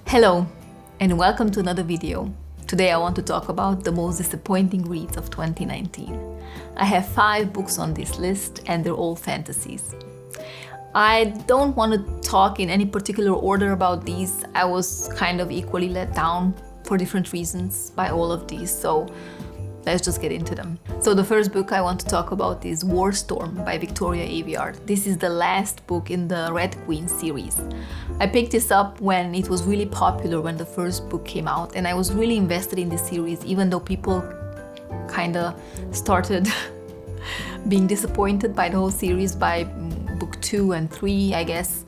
Hello and welcome to another video. Today I want to talk about the most disappointing reads of 2019. I have 5 books on this list and they're all fantasies. I don't want to talk in any particular order about these. I was kind of equally let down for different reasons by all of these, so let's just get into them. So the first book I want to talk about is War Storm by Victoria Aveyard. This is the last book in the Red Queen series. I picked this up when it was really popular when the first book came out, and I was really invested in this series even though people kinda started being disappointed by the whole series by book 2 and 3, I guess.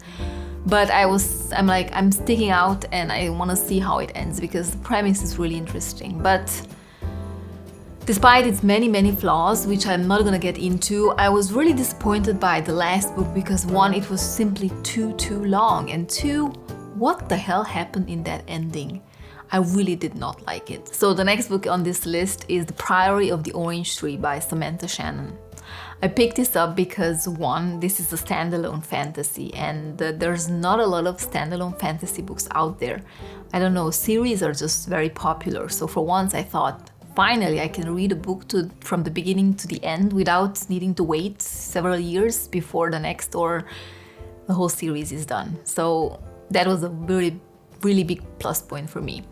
But I'm sticking out and I want to see how it ends because the premise is really interesting. But despite its many flaws, which I'm not gonna get into, I was really disappointed by the last book because 1, it was simply too long, and 2, what the hell happened in that ending? I really did not like it. So the next book on this list is The Priory of the Orange Tree by Samantha Shannon. I picked this up because 1, this is a standalone fantasy and there's not a lot of standalone fantasy books out there. I don't know, series are just very popular. So for once I thought, finally I can read a book from the beginning to the end without needing to wait several years before the next or the whole series is done. So that was a really big plus point for me.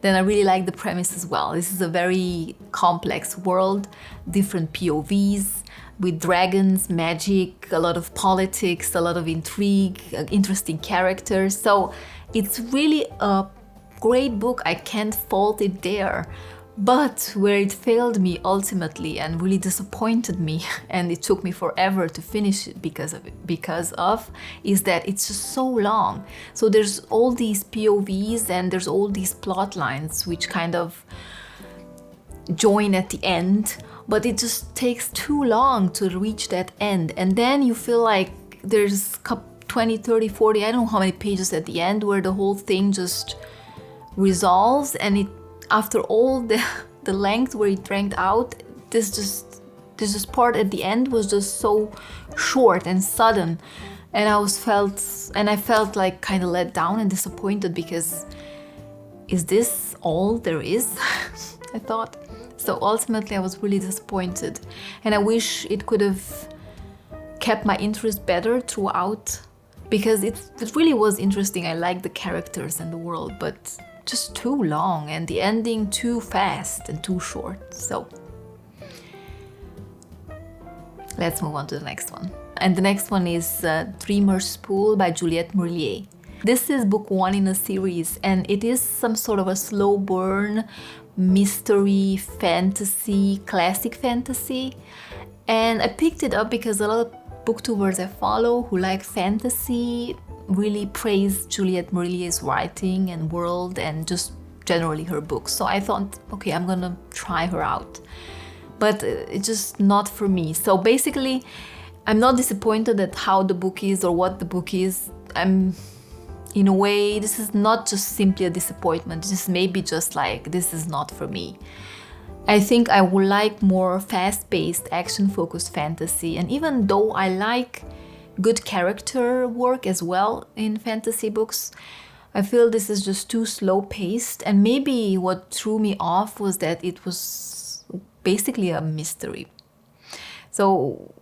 Then I really like the premise as well. This is a very complex world, different POVs, with dragons, magic, a lot of politics, a lot of intrigue, interesting characters. So it's really a great book, I can't fault it there. But where it failed me ultimately and really disappointed me, and it took me forever to finish it because of is that it's just so long. So there's all these POVs and there's all these plot lines which kind of join at the end, but it just takes too long to reach that end. And then you feel like there's 20, 30, 40, I don't know how many pages at the end where the whole thing just resolves, and it after all the length where it dragged out, this part at the end was just so short and sudden, and I felt like kind of let down and disappointed because is this all there is? I thought. So ultimately I was really disappointed, and I wish it could have kept my interest better throughout because it really was interesting. I liked the characters and the world, but just too long, and the ending too fast and too short. So let's move on to the next one. And the next one is Dreamer's Spool by Juliet Marillier. This is book 1 in a series, and it is some sort of a slow burn mystery fantasy, classic fantasy. And I picked it up because a lot of booktubers I follow who like fantasy really praise Juliet Marillier's writing and world and just generally her books. So I thought, okay, I'm gonna try her out. But it's just not for me. So basically, I'm not disappointed at how the book is or what the book is. In a way, this is not just simply a disappointment. This is maybe just like, this is not for me. I think I would like more fast-paced, action-focused fantasy. And even though I like good character work as well in fantasy books, I feel this is just too slow-paced, and maybe what threw me off was that it was basically a mystery. So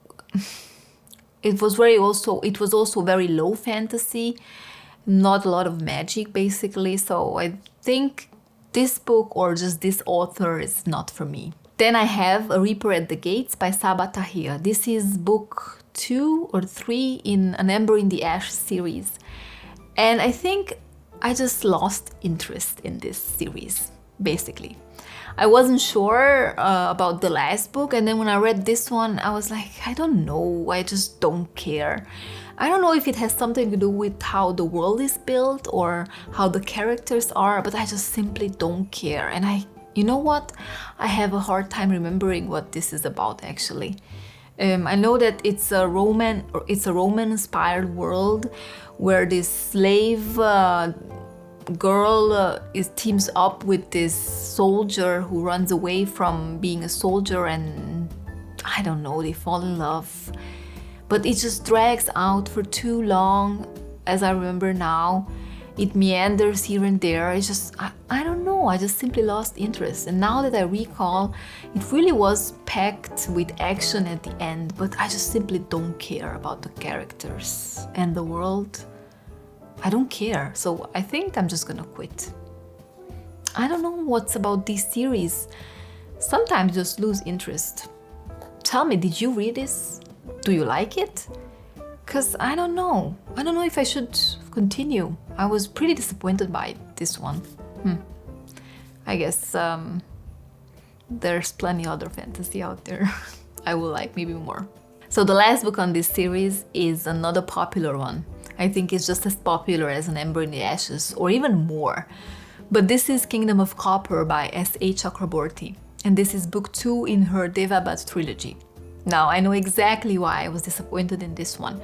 it was also very low fantasy, not a lot of magic basically. So I think this book or just this author is not for me. Then I have A Reaper at the Gates by Saaba Tahir. This is book 2 or 3 in An Ember in the Ash series. And I think I just lost interest in this series, basically. I wasn't sure about the last book, and then when I read this one, I was like, I don't know, I just don't care. I don't know if it has something to do with how the world is built or how the characters are, but I just simply don't care. And you know what? I have a hard time remembering what this is about actually. I know that it's a Roman-inspired world where this slave girl teams up with this soldier who runs away from being a soldier, and I don't know, they fall in love. But it just drags out for too long, as I remember now. it meanders here and there. It's just, I don't know, I just simply lost interest. And now that I recall, it really was packed with action at the end, but I just simply don't care about the characters and the world. I don't care, so I think I'm just gonna quit. I don't know what's about this series. Sometimes just lose interest. Tell me, did you read this? Do you like it? Because I don't know. I don't know if I should continue. I was pretty disappointed by this one. I guess there's plenty other fantasy out there I will like maybe more. So the last book on this series is another popular one. I think it's just as popular as An Ember in the Ashes, or even more. But this is Kingdom of Copper by S.A. Chakraborty. And this is book 2 in her Devabad trilogy. Now, I know exactly why I was disappointed in this one.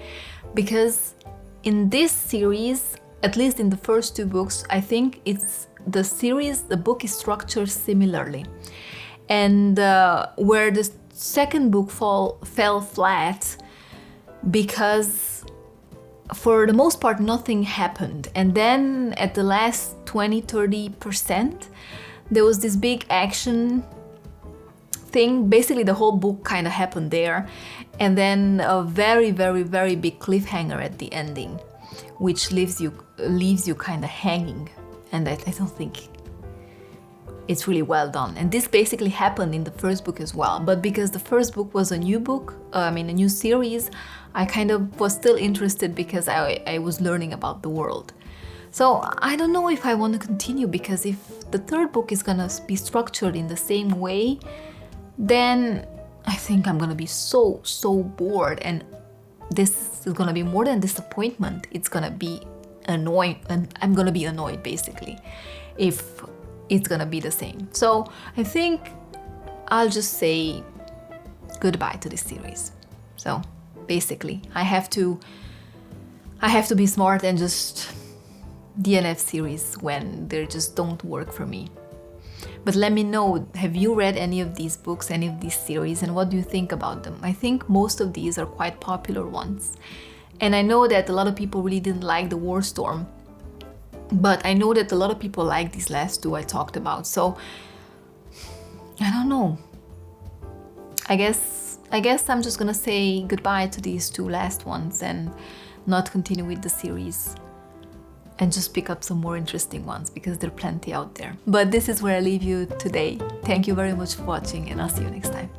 Because in this series, at least in the first 2 books, I think it's the book is structured similarly. And where the second book fell flat, because for the most part nothing happened. And then at the last 20-30%, there was this big action thing. Basically the whole book kind of happened there, and then a very, very, very big cliffhanger at the ending, which leaves you kind of hanging, and I don't think it's really well done. And this basically happened in the first book as well, but because the first book was a new book, a new series, I kind of was still interested because I was learning about the world. So I don't know if I want to continue, because if the third book is gonna be structured in the same way, then I think I'm gonna be so bored, and this is gonna be more than disappointment. It's gonna be annoying, and I'm gonna be annoyed basically if it's gonna be the same. So I think I'll just say goodbye to this series. So basically I have to be smart and just DNF series when they just don't work for me. But let me know, have you read any of these books, any of these series, and what do you think about them? I think most of these are quite popular ones. And I know that a lot of people really didn't like the War Storm, but I know that a lot of people like these last 2 I talked about. So I don't know. I guess I'm just gonna say goodbye to these 2 last ones and not continue with the series, and just pick up some more interesting ones, because there are plenty out there. But this is where I leave you today. Thank you very much for watching, and I'll see you next time.